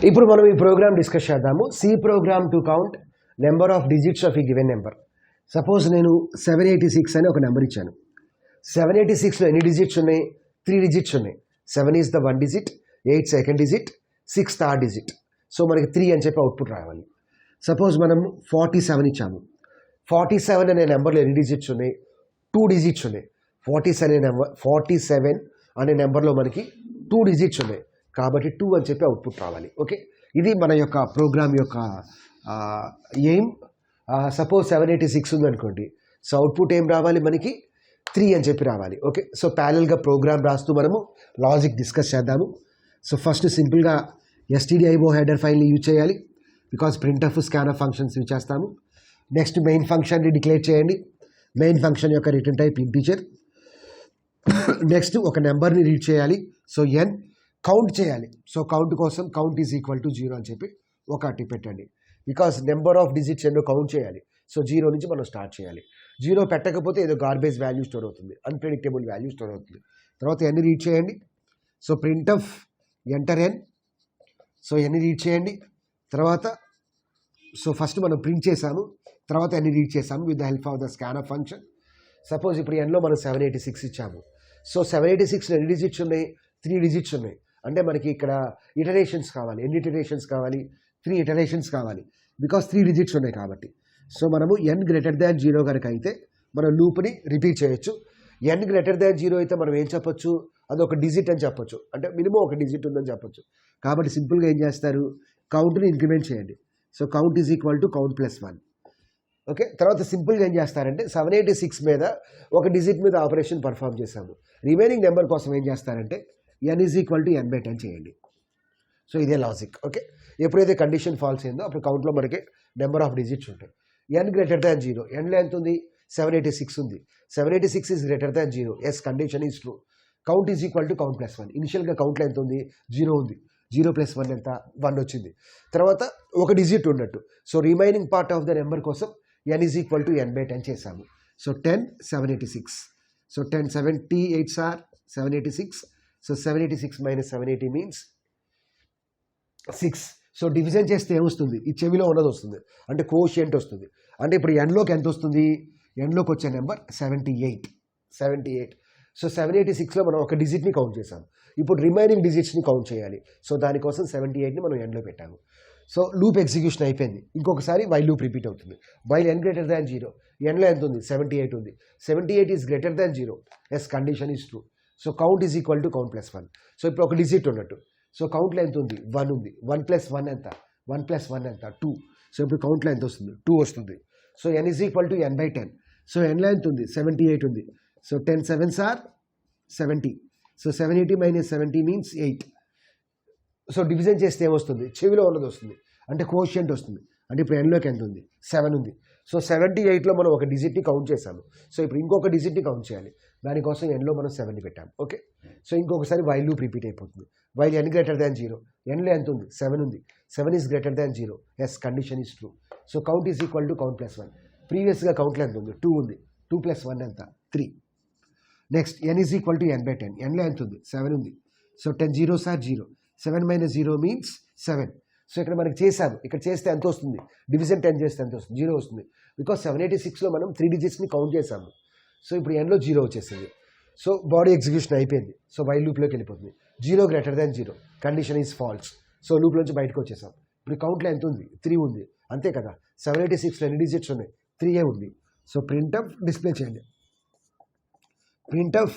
ఇప్పుడు మనం ఈ ప్రోగ్రామ్ డిస్కస్ చేద్దాము. C program to count number of digits of ఈ గివెన్ నెంబర్. సపోజ్ నేను 786 అని ఒక నెంబర్ ఇచ్చాను. 786లో ఎన్ని డిజిట్స్ ఉన్నాయి? 3 డిజిట్స్ ఉన్నాయి. 7 is the 1 digit, 8 second digit, 6 third digit. So మనకి 3 అని చెప్పి అవుట్పుట్ రావాలి. సపోజ్ మనం 47 ఇచ్చాము. 47 అనే నెంబర్లో ఎన్ని డిజిట్స్ ఉన్నాయి? 2 డిజిట్స్ ఉన్నాయి. 47 అనే నెంబర్లో మనకి 2 డిజిట్స్ ఉన్నాయి కాబట్టి 2 అని చెప్పి అవుట్పుట్ రావాలి. ఓకే, ఇది మన యొక్క ప్రోగ్రామ్ యొక్క ఎయిమ్. సపోజ్ 786 ఉందనుకోండి, సో అవుట్పుట్ ఏం రావాలి మనకి? 3 అని చెప్పి రావాలి. ఓకే, సో ప్యారల్గా ప్రోగ్రామ్ రాస్తూ మనము లాజిక్ డిస్కస్ చేద్దాము. సో ఫస్ట్ సింపుల్గా stdio హెడర్ ఫైల్ని యూజ్ చేయాలి, because printf scanf functions use చేస్తాము. నెక్స్ట్ మెయిన్ ఫంక్షన్ని డిక్లేర్ చేయండి. మెయిన్ ఫంక్షన్ యొక్క రిటర్న్ టైప్ ఇంటీజర్. నెక్స్ట్ ఒక నెంబర్ని రీడ్ చేయాలి, సో n. కౌంట్ చేయాలి, సో కౌంట్ కోసం కౌంట్ ఈజ్ ఈక్వల్ టు 0 అని చెప్పి ఒకటి పెట్టండి, బికాస్ నెంబర్ ఆఫ్ డిజిట్స్ ఎన్నో కౌంట్ చేయాలి. సో 0 నుంచి మనం స్టార్ట్ చేయాలి. 0 పెట్టకపోతే ఏదో గార్బేజ్ వాల్యూ స్టోర్ అవుతుంది, అన్ప్రెడిక్టబుల్ వాల్యూ స్టోర్ అవుతుంది. తర్వాత n రీడ్ చేయండి, so printf enter n. So n read చేయండి. తర్వాత సో ఫస్ట్ మనం ప్రింట్ చేసాము, తర్వాత n రీడ్ చేసాము with the help of the scanf function. Suppose ఇప్పుడు nలో మనం 786 ఇచ్చాము. సో 786లో ఎన్ని డిజిట్స్ ఉన్నాయి? 3 డిజిట్స్ ఉన్నాయి. అంటే మనకి ఇక్కడ ఇటరేషన్స్ కావాలి. ఎన్ని ఇటరేషన్స్ కావాలి? 3 ఇటరేషన్స్ కావాలి, బికాస్ 3 డిజిట్స్ ఉన్నాయి కాబట్టి. సో మనము n గ్రేటర్ దాన్ 0 కనుక అయితే మనం లూప్ని రిపీట్ చేయొచ్చు. n గ్రేటర్ దాన్ 0 అయితే మనం ఏం చెప్పొచ్చు? అది ఒక డిజిట్ అని చెప్పొచ్చు, అంటే మినిమం ఒక డిజిట్ ఉందని చెప్పొచ్చు. కాబట్టి సింపుల్గా ఏం చేస్తారు? కౌంట్ని ఇంక్రిమెంట్ చేయండి. So count is equal to count plus 1. Okay, తర్వాత సింపుల్గా ఏం చేస్తారంటే 786 మీద ఒక డిజిట్ మీద ఆపరేషన్ పర్ఫామ్ చేశాము. రిమైనింగ్ నెంబర్ కోసం ఏం చేస్తారంటే n is equal to n/10 చేయండి. సో ఇదే లాజిక్. ఓకే, ఎప్పుడైతే కండిషన్ ఫాల్స్ అయిందో అప్పుడు కౌంట్లో మనకి నెంబర్ ఆఫ్ డిజిట్స్ ఉంటాయి. n greater than 0. nలో ఎంత ఉంది? 786 ఉంది. 786 is greater than 0. Yes, condition is true. Count is equal to count plus 1. ఇనిషియల్గా కౌంట్లో ఎంత ఉంది? 0 ఉంది. 0 ప్లస్ 1 ఎంత? 1 వచ్చింది. తర్వాత ఒక డిజిట్ ఉన్నట్టు. So remaining part of the number కోసం n is equal to n/10 చేసాము. So 10 786. So 10 78 are 786. So 786 minus 780 means 6. So division చేస్తే ఏమొస్తుంది? ఈ చెవిలో ఉన్నది వస్తుంది, అంటే కోషియంట్ వస్తుంది. అంటే ఇప్పుడు nలోకి ఎంత వస్తుంది? nలోకి వచ్చే నెంబర్ 78. సో 786లో మనం ఒక డిజిట్ని కౌంట్ చేసాం. ఇప్పుడు రిమైనింగ్ డిజిట్స్ని కౌంట్ చేయాలి. సో దానికోసం 78ని మనం nలో పెట్టాము. సో లూప్ ఎగ్జిక్యూషన్ అయిపోయింది. ఇంకొకసారి వైల్ లూప్ రిపీట్ అవుతుంది. While n greater than 0. nలో ఎంత ఉంది? 78 ఉంది. 78 is greater than 0. Yes, condition is true. So count is equal to count plus 1. So ఇప్పుడు ఒక డిజిట్ ఉన్నట్టు. సో కౌంట్లో ఎంత ఉంది? 1 ఉంది. 1 ప్లస్ 1 ఎంత? 1 ప్లస్ 1 ఎంత? 2. సో ఇప్పుడు కౌంట్లో ఎంత వస్తుంది? 2 వస్తుంది. So n is equal to n/10. So nలో ఎంత ఉంది? 78 ఉంది. So 10 7s are 70. So 780 minus 70 means 8. So division చేస్తే ఏమొస్తుంది? చెవిలో ఉన్నది వస్తుంది, అంటే కోషియంట్ వస్తుంది. అంటే ఇప్పుడు nలోకి ఎంత ఉంది? 7 ఉంది. సో 78లో మనం ఒక డిజిట్ని కౌంట్ చేసాము. సో ఇప్పుడు ఇంకొక డిజిట్ని కౌంట్ చేయాలి. దానికోసం nలో మనం 7ని పెట్టాము. ఓకే, సో ఇంకొకసారి వైల్ లూప్ రిపీట్ అయిపోతుంది. While n greater than 0. nలో ఎంత ఉంది? 7 ఉంది. 7 is greater than 0. Yes, condition is true. So count is equal to count plus 1. ప్రీవియస్గా కౌంట్లో ఎంత ఉంది? 2 ఉంది. 2 ప్లస్ 1 ఎంత? 3. Next n is equal to n/10. nలో ఎంత ఉంది? 7 ఉంది. So 10 zeros are 0. 7 minus 0 means 7. So ఇక్కడ మనకి చేసాము. ఇక్కడ చేస్తే ఎంత వస్తుంది? డివిజన్ 10 చేస్తే ఎంత వస్తుంది? 0 వస్తుంది. బికాస్ 786లో మనం 3 డిజిట్స్ని కౌంట్ చేసాము. సో ఇప్పుడు nలో 0 వచ్చేసింది. సో బాడీ ఎగ్జిక్యూషన్ అయిపోయింది. సో వైల్ లూప్లోకి వెళ్ళిపోతుంది. 0 greater than 0. Condition is false. So లూప్లోంచి బయటకు వచ్చేసాం. ఇప్పుడు కౌంట్లో ఎంత ఉంది? 3 ఉంది. అంతే కదా. 786లో ఎన్ని డిజిట్స్ ఉన్నాయి? 3 ఉంది. సో ప్రింట్ ఆఫ్ డిస్ప్లే చేయండి. Printf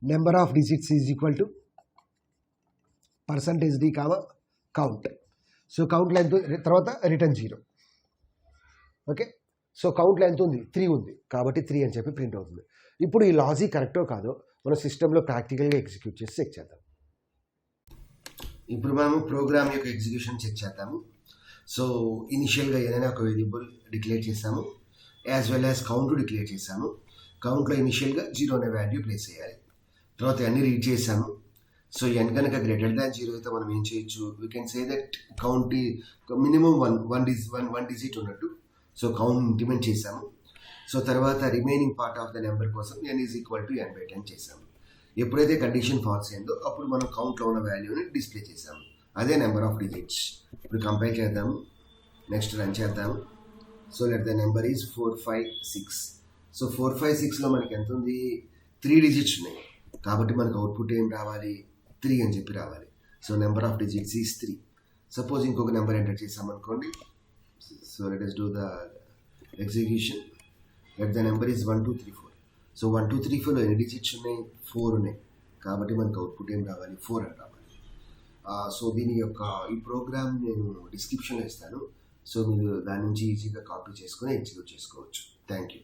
number of digits is equal to %d count. So కౌంట్లో ఎంత? తర్వాత రిటర్న్ 0. ఓకే, సో కౌంట్లో ఎంత ఉంది? 3 ఉంది కాబట్టి 3 అని చెప్పి ప్రింట్ అవుతుంది. ఇప్పుడు ఈ లాజిక్ కరెక్టో కాదో మన సిస్టంలో ప్రాక్టికల్గా ఎగ్జిక్యూట్ చేసి చెక్ చేద్దాం. ఇప్పుడు మనము ప్రోగ్రామ్ యొక్క ఎగ్జిక్యూషన్ చెక్ చేద్దాము. సో ఇనిషియల్గా ఏదైనా ఒక వేరియబుల్ డిక్లేర్ చేసాము, as well as count declare చేసాము. కౌంట్లో ఇనిషియల్గా 0 అనే వాల్యూ ప్లేస్ చేయాలి. తర్వాత అన్ని రీడ్ చేసాము. సో n కనుక గ్రేటర్ దాన్ 0 అయితే మనం ఏం చేయొచ్చు? We can say that count minimum 1 digit ఉన్నట్టు. సో కౌంట్ ఇంప్లిమెంట్ చేసాము. సో తర్వాత remaining part of the number కోసం n is equal to n/10 చేసాము. ఎప్పుడైతే కండిషన్ ఫాల్స్ అయిందో అప్పుడు మనం కౌంట్లో ఉన్న వాల్యూని డిస్ప్లే చేసాము. అదే నెంబర్ ఆఫ్ డిజిట్స్. ఇప్పుడు కంపైల్ చేద్దాము, నెక్స్ట్ రన్ చేద్దాము. So let the number is 456. So 456లో మనకి ఎంత ఉంది, 3 డిజిట్స్ ఉన్నాయి కాబట్టి మనకు అవుట్పుట్ ఏం రావాలి, 3 అని చెప్పి రావాలి. So number of digits is 3. Suppose ఇంకొక నెంబర్ ఎంటర్ చేసామనుకోండి. So let us do the execution. Let the number is 1 2 3 4. So 1 2 3 4లో ఎన్ని డిజిట్స్ ఉన్నాయి, 4 ఉన్నాయి కాబట్టి మనకు అవుట్పుట్ ఏం రావాలి, 4 అని రావాలి. సో దీని యొక్క ఈ ప్రోగ్రామ్ నేను డిస్క్రిప్షన్లో ఇస్తాను. సో మీరు దాని నుంచి ఈజీగా కాపీ చేసుకొని ఎగ్జిక్యూట్ చేసుకోవచ్చు. Thank you.